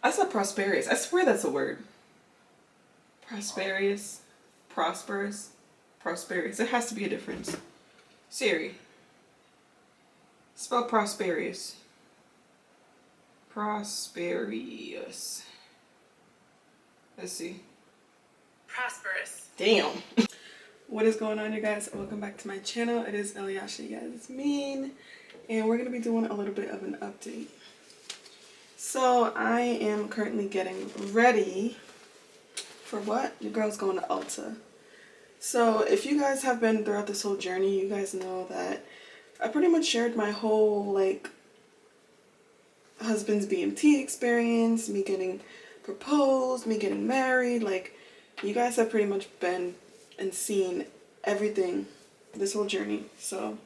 I said prosperous. I swear that's a word. Prosperous. Prosperous. Prosperous. It has to be a difference. Siri. Spell prosperous. Prosperous. Let's see. Prosperous. Damn. What is going on, you guys? Welcome back to my channel. It is Eliasha Yasmin, and we're going to be doing a little bit of an update. So I am currently getting ready for what? Your girl's going to Ulta. So if you guys have been throughout this whole journey, you guys know that I pretty much shared my whole like husband's BMT experience, me getting proposed, me getting married. Like, you guys have pretty much been and seen everything this whole journey. So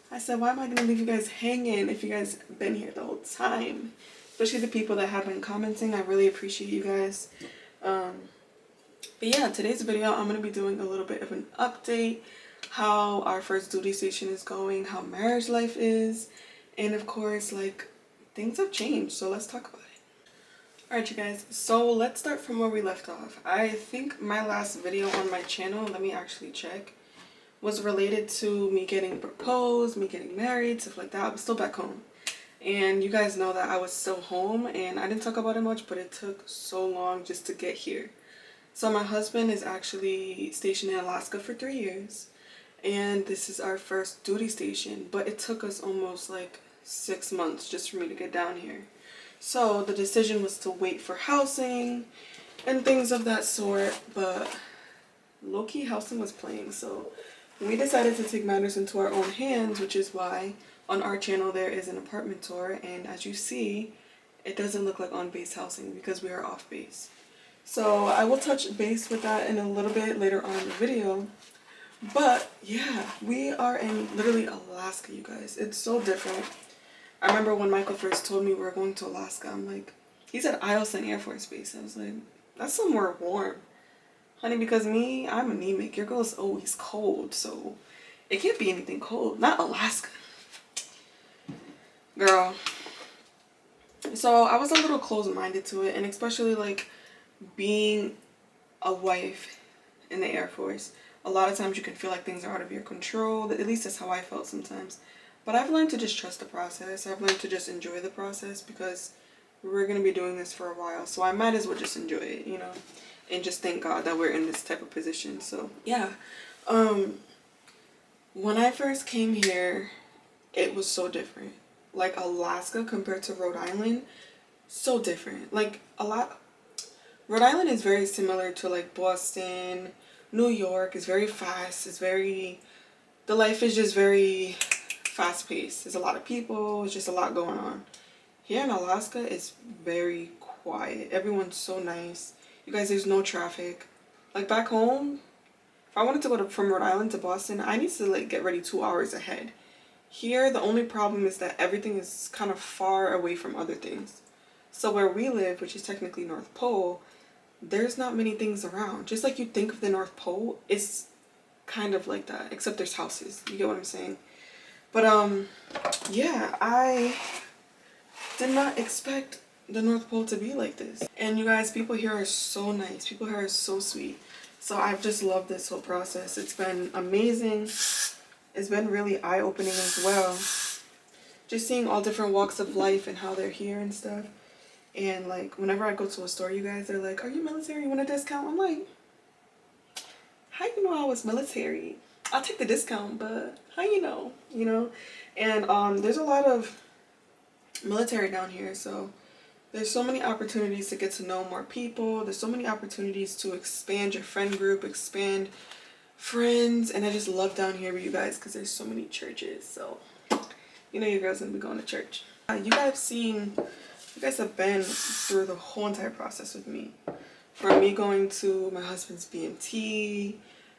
I said, why am I gonna leave you guys hanging if you guys been here the whole time? Especially the people that have been commenting. I really appreciate you guys. But yeah, today's video I'm gonna be doing a little bit of an update, how our first duty station is going, how marriage life is, and of course, like, things have changed, so let's talk about it. Alright, you guys, so let's start from where we left off. I think my last video on my channel, let me actually check, was related to me getting proposed, me getting married, stuff like that. I was still back home. And you guys know that I was still home, and I didn't talk about it much, but it took so long just to get here. So my husband is actually stationed in Alaska for 3 years, and this is our first duty station, but it took us almost like 6 months just for me to get down here. So the decision was to wait for housing and things of that sort, but low-key housing was playing. So we decided to take matters into our own hands, which is why on our channel there is an apartment tour, and as you see, it doesn't look like on-base housing because we are off-base. So I will touch base with that in a little bit later on in the video. But yeah, we are in literally Alaska, you guys. It's so different. I remember when Michael first told me we were going to Alaska, I'm like, he said Eielson Air Force Base. I was like, that's somewhere warm. Honey, because me, I'm anemic. Your girl's always cold, so it can't be anything cold. Not Alaska. Girl. So I was a little closed-minded to it, and especially like being a wife in the Air Force, a lot of times you can feel like things are out of your control. At least that's how I felt sometimes. But I've learned to just trust the process. I've learned to just enjoy the process because we're going to be doing this for a while. So I might as well just enjoy it, you know, and just thank God that we're in this type of position. So yeah, when I first came here, it was so different. Like Alaska compared to Rhode Island, so different. Like Rhode Island is very similar to like Boston, New York. Is very fast. It's very, the life is just very fast paced. There's a lot of people. It's just a lot going on. Here in Alaska, it's very quiet. Everyone's so nice. You guys, there's no traffic. Like back home, if I wanted to go from Rhode Island to Boston, I need to like get ready 2 hours ahead. Here, the only problem is that everything is kind of far away from other things. So where we live, which is technically North Pole, there's not many things around. Just like you think of the North Pole, it's kind of like that, except there's houses. You get what I'm saying? But yeah, I did not expect the North Pole to be like this. And you guys, people here are so nice. People here are so sweet. So I've just loved this whole process. It's been amazing. It's been really eye-opening as well. Just seeing all different walks of life and how they're here and stuff. And like whenever I go to a store, you guys, they're like, are you military? You want a discount? I'm like, how you know I was military? I'll take the discount, but how you know? You know? And there's a lot of military down here, so there's so many opportunities to get to know more people. There's so many opportunities to expand your friend group, expand friends, and I just love down here with you guys because there's so many churches. So you know your girl's gonna be going to church. You guys have been through the whole entire process with me. From me going to my husband's BMT,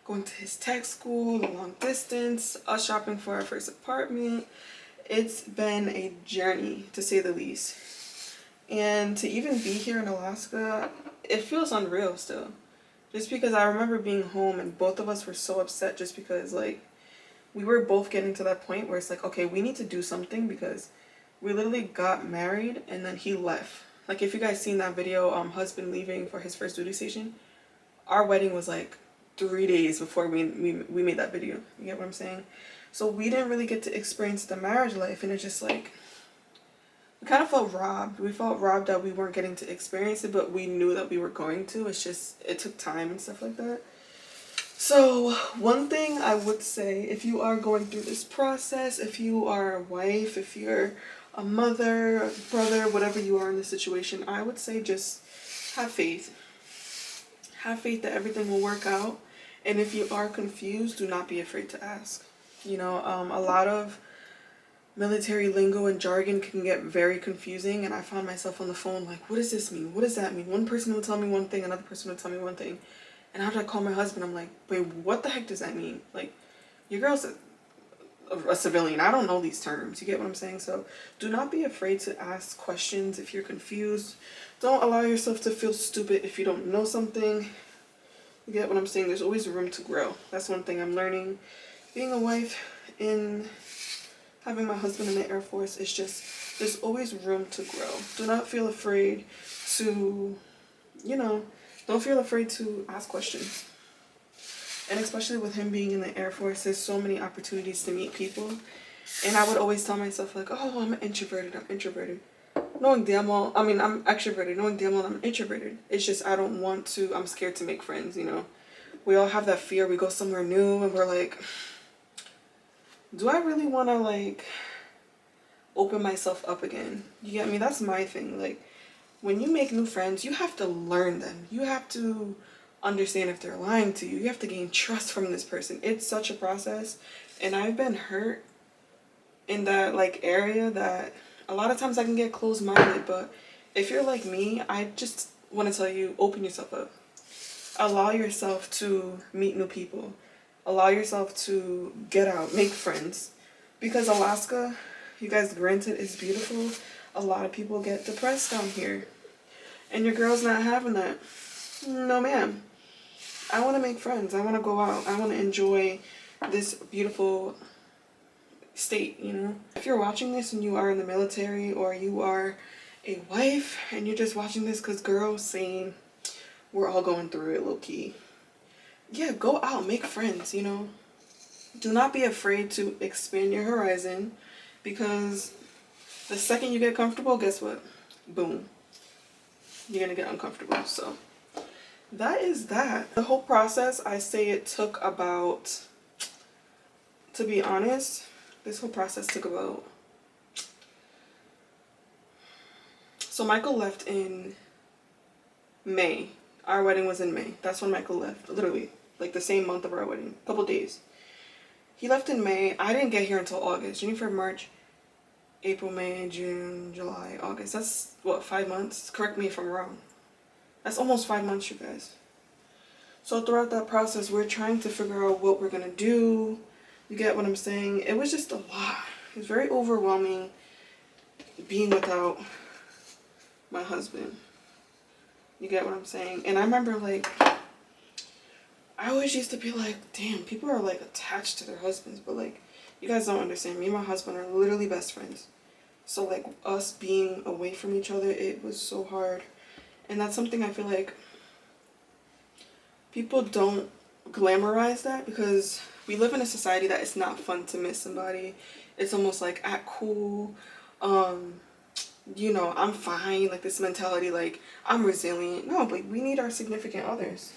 going to his tech school, the long distance, us shopping for our first apartment. It's been a journey, to say the least. And to even be here in Alaska, it feels unreal still. Just because I remember being home and both of us were so upset just because like we were both getting to that point where it's like, okay, we need to do something because we literally got married and then he left like if you guys seen that video, husband leaving for his first duty station, our wedding was like 3 days before we made that video. You get what I'm saying? So we didn't really get to experience the marriage life, and it's just like we kind of felt robbed. We felt robbed that we weren't getting to experience it, but we knew that we were going to. It's just it took time and stuff like that. So one thing I would say, if you are going through this process, if you are a wife, if you're a mother, a brother, whatever you are in this situation, I would say just have faith. Have faith that everything will work out. And if you are confused, do not be afraid to ask. You know, a lot of military lingo and jargon can get very confusing, and I found myself on the phone like, what does this mean? What does that mean? One person will tell me one thing, another person will tell me one thing. And after I call my husband, I'm like, wait, what the heck does that mean? Like, your girl's a civilian. I don't know these terms. You get what I'm saying? So do not be afraid to ask questions if you're confused. Don't allow yourself to feel stupid if you don't know something. You get what I'm saying? There's always room to grow. That's one thing I'm learning. Being a wife and having my husband in the Air Force is just, there's always room to grow. Do not feel afraid to, you know, don't feel afraid to ask questions. And especially with him being in the Air Force, there's so many opportunities to meet people. And I would always tell myself like, oh, I'm introverted. Knowing damn well, I mean, I'm extroverted. Knowing damn well I'm introverted. It's just I don't want to, I'm scared to make friends, you know. We all have that fear. We go somewhere new and we're like, do I really want to like open myself up again? You get me? That's my thing. Like, when you make new friends, you have to learn them. You have to understand if they're lying to you. You have to gain trust from this person. It's such a process. And I've been hurt in that like area that a lot of times I can get closed-minded, but if you're like me, I just want to tell you, open yourself up. Allow yourself to meet new people. Allow yourself to get out, make friends. Because Alaska, you guys, granted, is beautiful. A lot of people get depressed down here. And your girl's not having that. No, ma'am. I want to make friends. I want to go out. I want to enjoy this beautiful state, you know? If you're watching this and you are in the military, or you are a wife and you're just watching this because girls saying we're all going through it, low key. Yeah, go out, make friends, you know? Do not be afraid to expand your horizon, because the second you get comfortable, guess what? Boom. You're gonna get uncomfortable. So that is that. The whole process, I say it took about, to be honest, this whole process took about, so Michael left in May. Our wedding was in May. That's when Michael left, literally, like the same month of our wedding, a couple days. He left in May. I didn't get here until August. January, February, March, April, May, June, July, August. That's, what, 5 months? Correct me if I'm wrong. That's almost 5 months, you guys. So throughout that process, we're trying to figure out what we're going to do. You get what I'm saying? It was just a lot. It was very overwhelming being without my husband. You get what I'm saying? And I remember, like, I always used to be like, damn, people are, like, attached to their husbands. But, like, you guys don't understand. Me and my husband are literally best friends. So, like, us being away from each other, it was so hard. And that's something I feel like people don't glamorize that, because we live in a society that it's not fun to miss somebody. It's almost like act cool. You know, I'm fine. Like this mentality, like I'm resilient. No, but we need our significant others.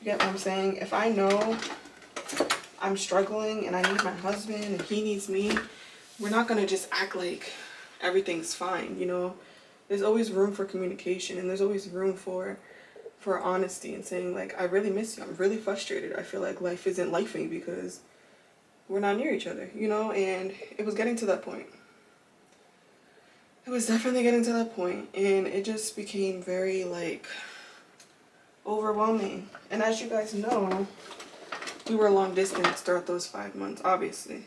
You get what I'm saying? If I know I'm struggling and I need my husband and he needs me, we're not gonna just act like everything's fine, you know? There's always room for communication, and there's always room for honesty and saying, like, I really miss you. I'm really frustrated. I feel like life isn't lifing because we're not near each other, you know? And it was getting to that point. It was definitely getting to that point, and it just became very, like, overwhelming. And as you guys know, we were long distance throughout those 5 months, obviously.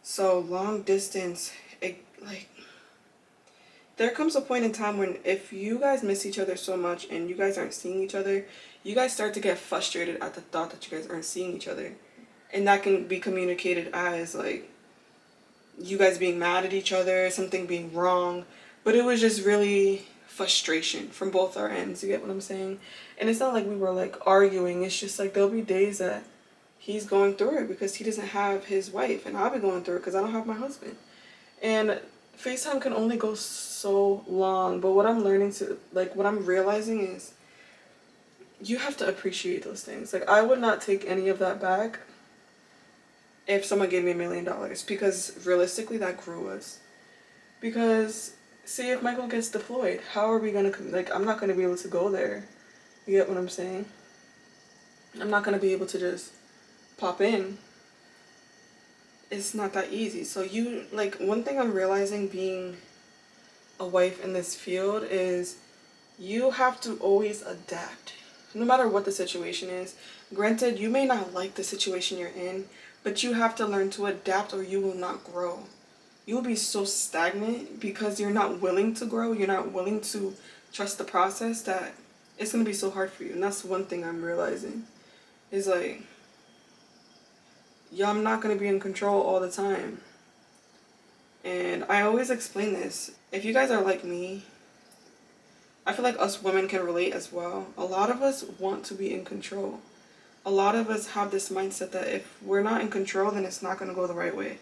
So long distance, it, like, there comes a point in time when if you guys miss each other so much and you guys aren't seeing each other, you guys start to get frustrated at the thought that you guys aren't seeing each other. And that can be communicated as, like, you guys being mad at each other, something being wrong. But it was just really frustration from both our ends. You get what I'm saying? And it's not like we were like arguing. It's just like there'll be days that he's going through it because he doesn't have his wife, and I'll be going through it because I don't have my husband. And FaceTime can only go so long. But what I'm learning to, like, what I'm realizing is you have to appreciate those things. Like, I would not take any of that back if someone gave me $1 million, because realistically that grew us. Because say if Michael gets deployed, how are we gonna like, I'm not gonna be able to go there. You get what I'm saying? I'm not gonna be able to just pop in. It's not that easy. So you, like, one thing I'm realizing being a wife in this field is you have to always adapt, no matter what the situation is. Granted, you may not like the situation you're in, but you have to learn to adapt or you will not grow. You will be so stagnant because you're not willing to grow, you're not willing to trust the process, that it's going to be so hard for you. And that's one thing I'm realizing is like, yeah, I'm not going to be in control all the time. And I always explain this. If you guys are like me, I feel like us women can relate as well. A lot of us want to be in control. A lot of us have this mindset that if we're not in control, then it's not going to go the right way.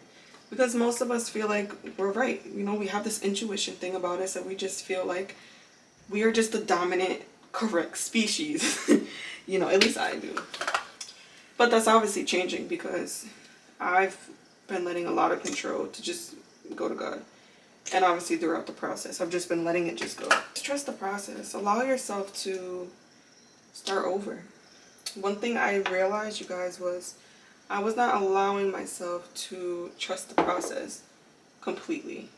Because most of us feel like we're right. You know, we have this intuition thing about us that we just feel like we are just the dominant, correct species. You know, at least I do. But that's obviously changing because I've been letting a lot of control to just go to God. And obviously throughout the process, I've just been letting it just go. To trust the process. Allow yourself to start over. One thing I realized, you guys, was I was not allowing myself to trust the process completely.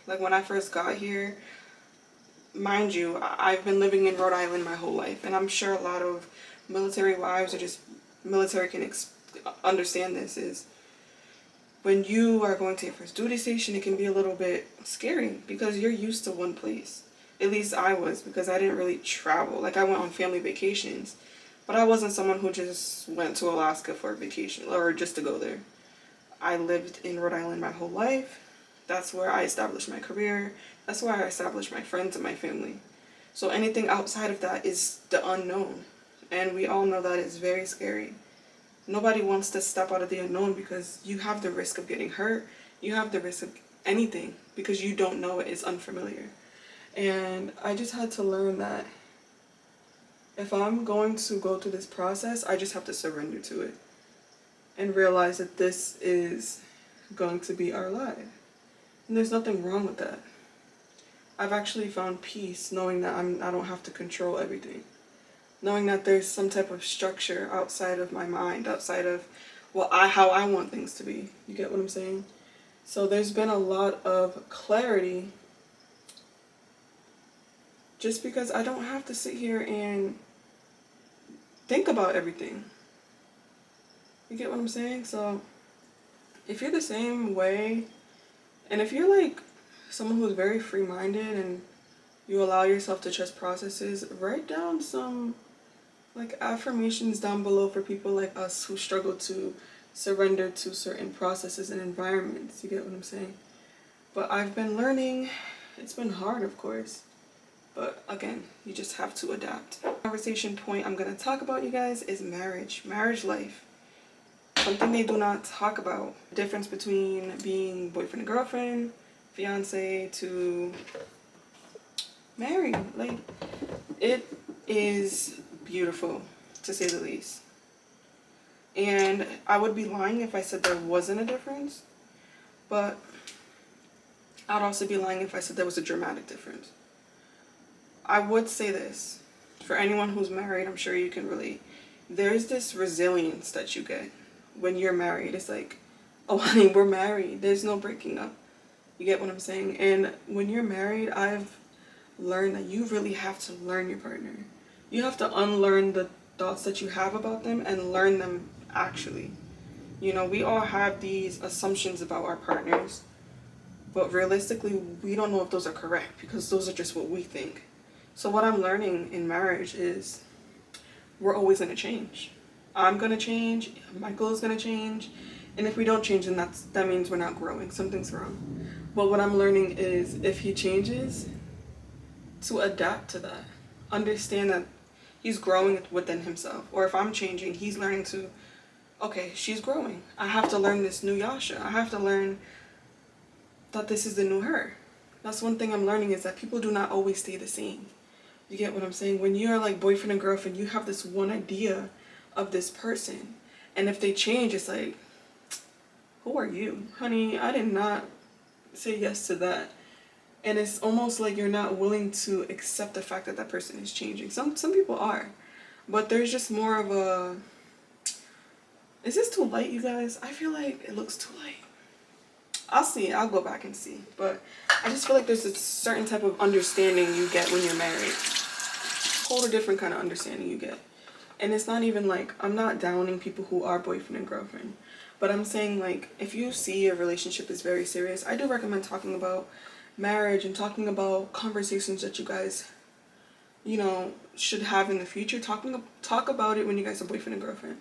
Like when I first got here, mind you, I've been living in Rhode Island my whole life, and I'm sure a lot of military wives or just military can understand this, is when you are going to your first duty station, it can be a little bit scary because you're used to one place. At least I was, because I didn't really travel. Like, I went on family vacations, but I wasn't someone who just went to Alaska for a vacation or just to go there. I lived in Rhode Island my whole life. That's where I established my career. That's where I established my friends and my family. So anything outside of that is the unknown. And we all know that it's very scary. Nobody wants to step out of the unknown because you have the risk of getting hurt. You have the risk of anything because you don't know it. It's unfamiliar. And I just had to learn that if I'm going to go through this process, I just have to surrender to it and realize that this is going to be our life. And there's nothing wrong with that. I've actually found peace knowing that I don't have to control everything. Knowing that there's some type of structure outside of my mind, outside of how I want things to be. You get what I'm saying? So there's been a lot of clarity just because I don't have to sit here and think about everything. You get what I'm saying? So if you're the same way, and if you're like someone who's very free-minded and you allow yourself to trust processes, write down some like affirmations down below for people like us who struggle to surrender to certain processes and environments. You get what I'm saying? But I've been learning. It's been hard, of course. But again, you just have to adapt. Conversation point I'm going to talk about, you guys, is marriage. Marriage life. Something they do not talk about. The difference between being boyfriend and girlfriend, fiance to married. Like, it is beautiful, to say the least. And I would be lying if I said there wasn't a difference. But I'd also be lying if I said there was a dramatic difference. I would say this, for anyone who's married, I'm sure you can relate. There's this resilience that you get when you're married. It's like, oh honey, we're married. There's no breaking up. You get what I'm saying? And when you're married, I've learned that you really have to learn your partner. You have to unlearn the thoughts that you have about them and learn them actually. You know, we all have these assumptions about our partners, but realistically, we don't know if those are correct because those are just what we think. So what I'm learning in marriage is we're always going to change. I'm going to change. Michael is going to change. And if we don't change, then that means we're not growing. Something's wrong. But what I'm learning is if he changes, to adapt to that. Understand that he's growing within himself. Or if I'm changing, he's learning to, okay, she's growing. I have to learn this new Yasha. I have to learn that this is the new her. That's one thing I'm learning, is that people do not always stay the same. You get what I'm saying? When you're like boyfriend and girlfriend, you have this one idea of this person. And if they change, it's like, who are you? Honey, I did not say yes to that. And it's almost like you're not willing to accept the fact that that person is changing. Some people are. But there's just more of a... Is this too light, you guys? I feel like it looks too light. I'll see. I'll go back and see. But I just feel like there's a certain type of understanding you get when you're married. Whole different kind of understanding you get. And it's not even like, I'm not downing people who are boyfriend and girlfriend. But I'm saying, like, if you see your relationship is very serious, I do recommend talking about marriage and talking about conversations that you guys, you know, should have in the future. Talk about it when you guys are boyfriend and girlfriend.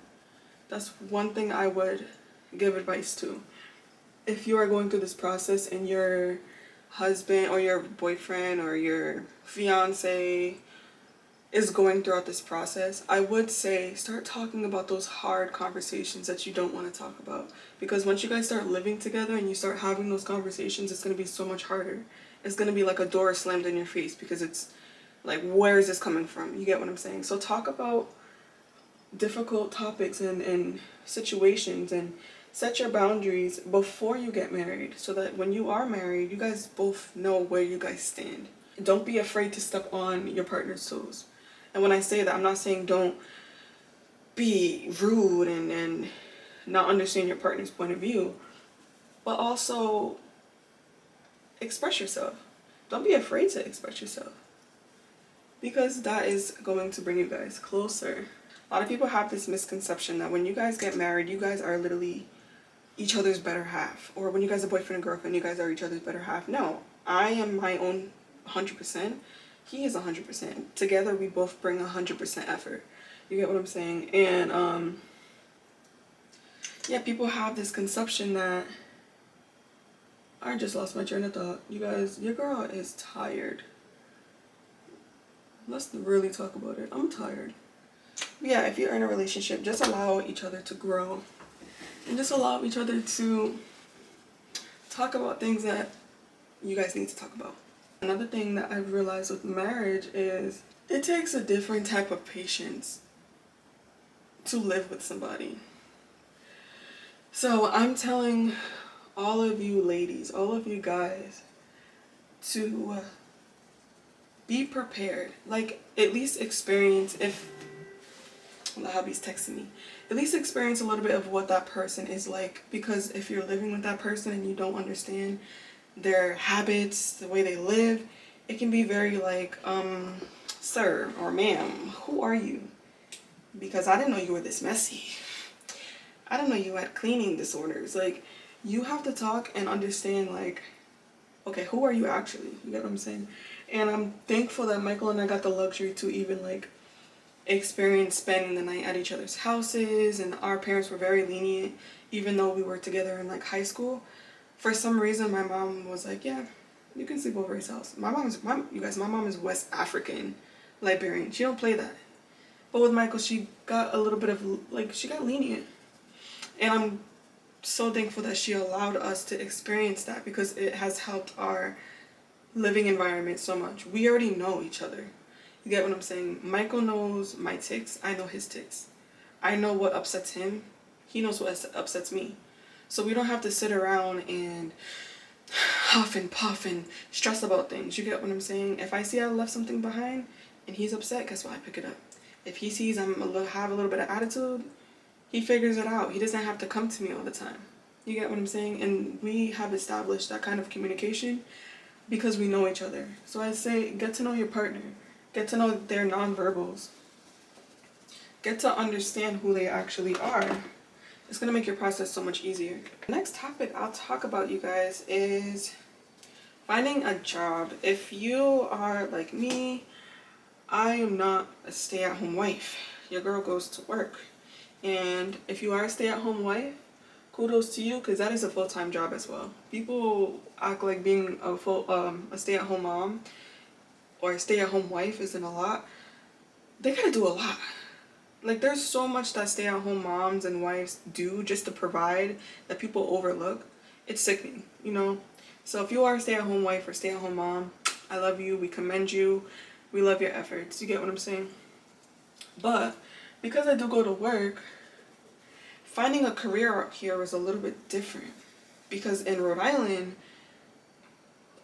That's one thing I would give advice to. If you are going through this process and your husband or your boyfriend or your fiance is going throughout this process, I would say start talking about those hard conversations that you don't want to talk about. Because once you guys start living together and you start having those conversations, it's going to be so much harder. It's going to be like a door slammed in your face, because it's like, where is this coming from? You get what I'm saying? So talk about difficult topics and situations, and set your boundaries before you get married, so that when you are married, you guys both know where you guys stand. Don't be afraid to step on your partner's toes. And when I say that, I'm not saying don't be rude and not understand your partner's point of view, but also express yourself. Don't be afraid to express yourself, because that is going to bring you guys closer. A lot of people have this misconception that when you guys get married, you guys are literally each other's better half. Or when you guys are boyfriend and girlfriend, you guys are each other's better half. No, I am my own 100%. He is 100%. Together, we both bring 100% effort. You get what I'm saying? And, yeah, people have this conception that... I just lost my train of thought. You guys, your girl is tired. Let's really talk about it. I'm tired. Yeah, if you're in a relationship, just allow each other to grow. And just allow each other to talk about things that you guys need to talk about. Another thing that I've realized with marriage is it takes a different type of patience to live with somebody. So I'm telling all of you ladies, all of you guys, to be prepared. Like, at least experience, if the hubby's texting me, at least experience a little bit of what that person is like. Because if you're living with that person and you don't understand their habits, the way they live, it can be very like, sir or ma'am, who are you? Because I didn't know you were this messy. I didn't know you had cleaning disorders. Like, you have to talk and understand, like, okay, who are you actually? You get what I'm saying? And I'm thankful that Michael and I got the luxury to even, like, experience spending the night at each other's houses. And our parents were very lenient, even though we were together in, like, high school. For some reason, my mom was like, yeah, you can sleep over his house. My mom is West African, Liberian. She don't play that. But with Michael, she got a little bit of, like, she got lenient. And I'm so thankful that she allowed us to experience that, because it has helped our living environment so much. We already know each other. You get what I'm saying? Michael knows my tics. I know his tics. I know what upsets him. He knows what upsets me. So we don't have to sit around and huff and puff and stress about things. You get what I'm saying? If I see I left something behind and he's upset, guess what? I pick it up. If he sees have a little bit of attitude, he figures it out. He doesn't have to come to me all the time. You get what I'm saying? And we have established that kind of communication because we know each other. So I say, get to know your partner. Get to know their nonverbals. Get to understand who they actually are. It's going to make your process so much easier. The next topic I'll talk about, you guys, is finding a job. If you are like me, I am not a stay-at-home wife. Your girl goes to work. And if you are a stay-at-home wife, kudos to you, because that is a full-time job as well. People act like being a stay-at-home mom or a stay-at-home wife isn't a lot, they gotta do a lot. Like, there's so much that stay-at-home moms and wives do just to provide that people overlook. It's sickening, you know? So if you are a stay-at-home wife or stay-at-home mom, I love you. We commend you. We love your efforts. You get what I'm saying? But because I do go to work, finding a career out here was a little bit different. Because in Rhode Island,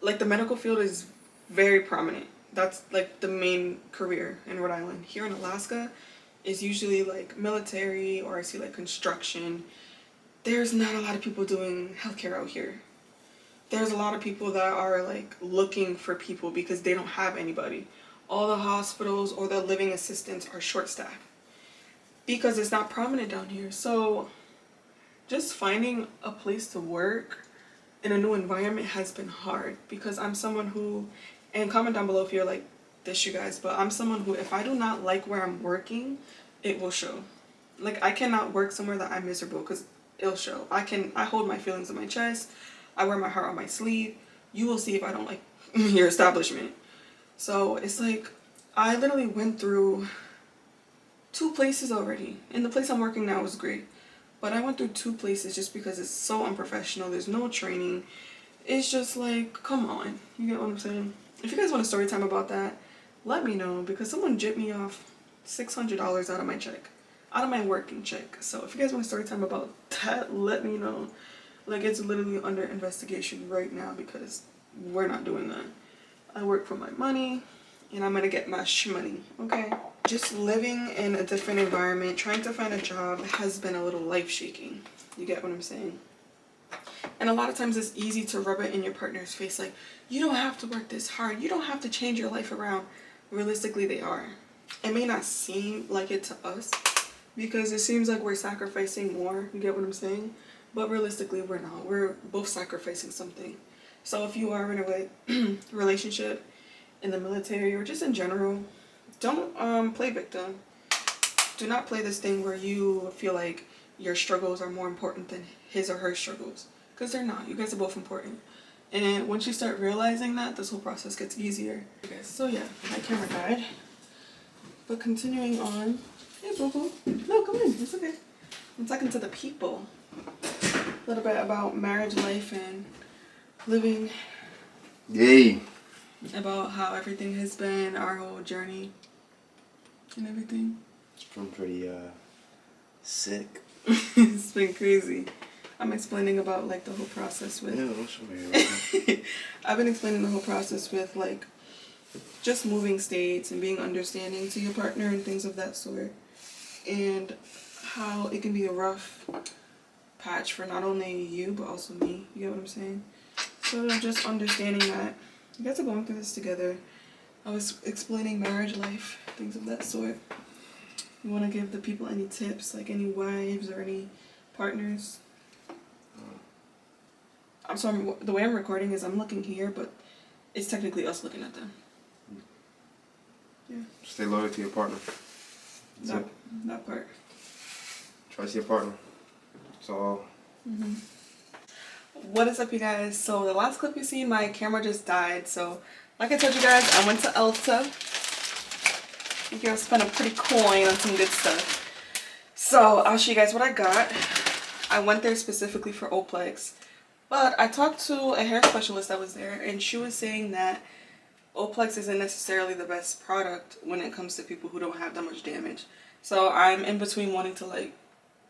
like, the medical field is very prominent. That's like the main career in Rhode Island. Here in Alaska, is usually like military, or I see like construction. There's not a lot of people doing healthcare out here. There's a lot of people that are like looking for people because they don't have anybody. All the hospitals or the living assistants are short staffed because it's not prominent down here. So just finding a place to work in a new environment has been hard, because I'm someone who, and comment down below if you're like this, you guys, but I'm someone who, if I do not like where I'm working, it will show. Like, I cannot work somewhere that I'm miserable, because it'll show. I hold my feelings in my chest. I wear my heart on my sleeve. You will see if I don't like your establishment. So it's like, I literally went through 2 places already, and the place I'm working now is great. But I went through 2 places just because it's so unprofessional. There's no training. It's just like, come on. You get what I'm saying? If you guys want a story time about that, let me know, because someone jipped me off $600 out of my check, out of my working check. So if you guys want a story time about that, let me know. Like, it's literally under investigation right now because we're not doing that. I work for my money, and I'm gonna get my shmoney, okay? Just living in a different environment, trying to find a job has been a little life-shaking. You get what I'm saying? And a lot of times it's easy to rub it in your partner's face, like, you don't have to work this hard. You don't have to change your life around. Realistically, they are. It may not seem like it to us because it seems like we're sacrificing more. You get what I'm saying? But realistically, we're not. We're both sacrificing something. So if you are in a relationship, in the military, or just in general, don't play victim. Do not play this thing where you feel like your struggles are more important than his or her struggles, because they're not. You guys are both important. And once you start realizing that, this whole process gets easier. Okay, so yeah, my camera died. But continuing on, hey boo boo, no, come in, it's okay. I'm talking to the people a little bit about marriage life and living. Yay. About how everything has been, our whole journey and everything. It's been pretty sick. It's been crazy. I'm explaining about like the whole process with. Yeah, what's right. I've been explaining the whole process with like just moving states and being understanding to your partner and things of that sort, and how it can be a rough patch for not only you but also me. You get what I'm saying? So just understanding that you guys are going through this together. I was explaining marriage life, things of that sort. You want to give the people any tips, like any wives or any partners? The way I'm recording is I'm looking here, but it's technically us looking at them. Yeah. Stay loyal to your partner. That part. Trust your partner. It's all. Mm-hmm. What is up, you guys? So the last clip you see, my camera just died. So like I told you guys, I went to Ulta. I think I spent a pretty coin on some good stuff. So I'll show you guys what I got. I went there specifically for Oplex. But I talked to a hair specialist that was there, and she was saying that Oplex isn't necessarily the best product when it comes to people who don't have that much damage. So I'm in between wanting to like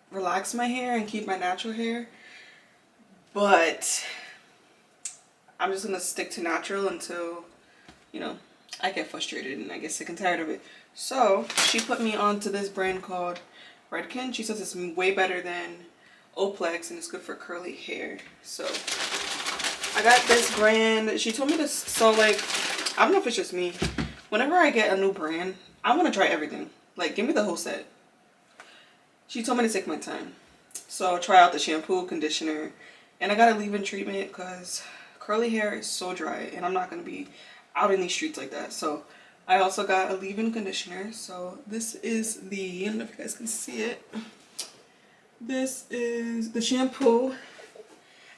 relax my hair and keep my natural hair, but I'm just gonna stick to natural until, you know, I get frustrated and I get sick and tired of it. So she put me onto this brand called Redken. She says it's way better than Oplex and it's good for curly hair. So I got this brand. She told me this. So like, I don't know if it's just me, whenever I get a new brand, I want to try everything. Like, give me the whole set. She told me to take my time. So I'll try out the shampoo, conditioner, and I got a leave-in treatment because curly hair is so dry and I'm not going to be out in these streets like that. So I also got a leave-in conditioner. So this is the, I don't know if you guys can see it. This is the shampoo.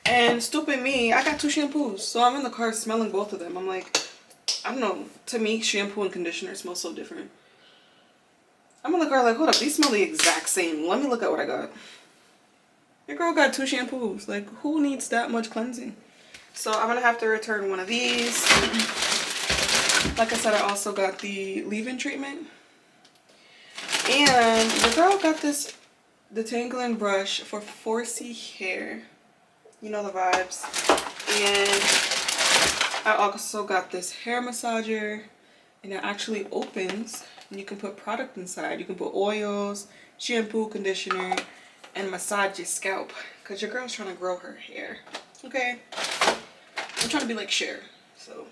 And stupid me, I got 2 shampoos. So I'm in the car smelling both of them. I'm like, I don't know. To me, shampoo and conditioner smell so different. I'm gonna look at her like, hold up, these smell the exact same. Let me look at what I got. Your girl got 2 shampoos. Like, who needs that much cleansing? So I'm gonna have to return one of these. Like I said, I also got the leave-in treatment. And the girl got this detangling brush for 4C hair. You know the vibes. And I also got this hair massager. And it actually opens. And you can put product inside. You can put oils, shampoo, conditioner, and massage your scalp. Because your girl's trying to grow her hair. Okay? I'm trying to be like Cher. So,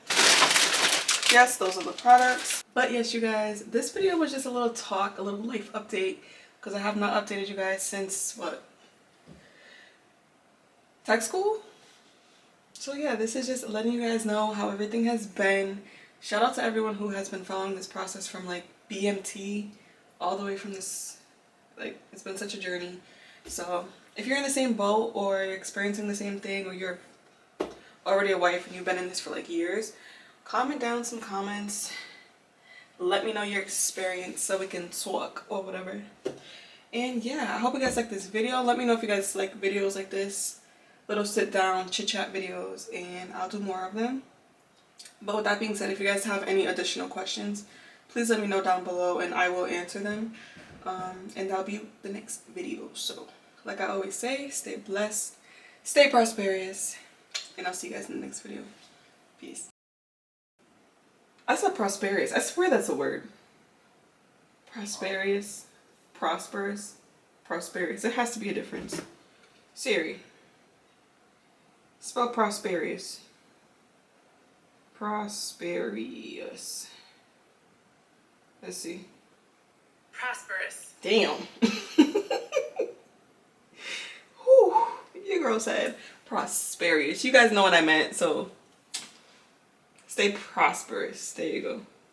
yes, those are the products. But yes, you guys, this video was just a little talk, a little life update. Because I have not updated you guys since, what? Tech school? So yeah, this is just letting you guys know how everything has been. Shout out to everyone who has been following this process from like BMT all the way from this, like, it's been such a journey. So if you're in the same boat or you're experiencing the same thing, or you're already a wife and you've been in this for like years, comment down some comments. Let me know your experience so we can talk or whatever. And yeah, I hope you guys like this video. Let me know if you guys like videos like this, little sit down chit chat videos, and I'll do more of them. But with that being said, if you guys have any additional questions, please let me know down below and I will answer them. And that'll be the next video. So like I always say, stay blessed, stay prosperous, and I'll see you guys in the next video. Peace. I said prosperous. I swear that's a word. Prosperous. Prosperous. Prosperous. There has to be a difference. Siri. Spell prosperous. Prosperous. Let's see. Prosperous. Damn. Whew. Your girl said prosperous. You guys know what I meant, so stay prosperous. There you go.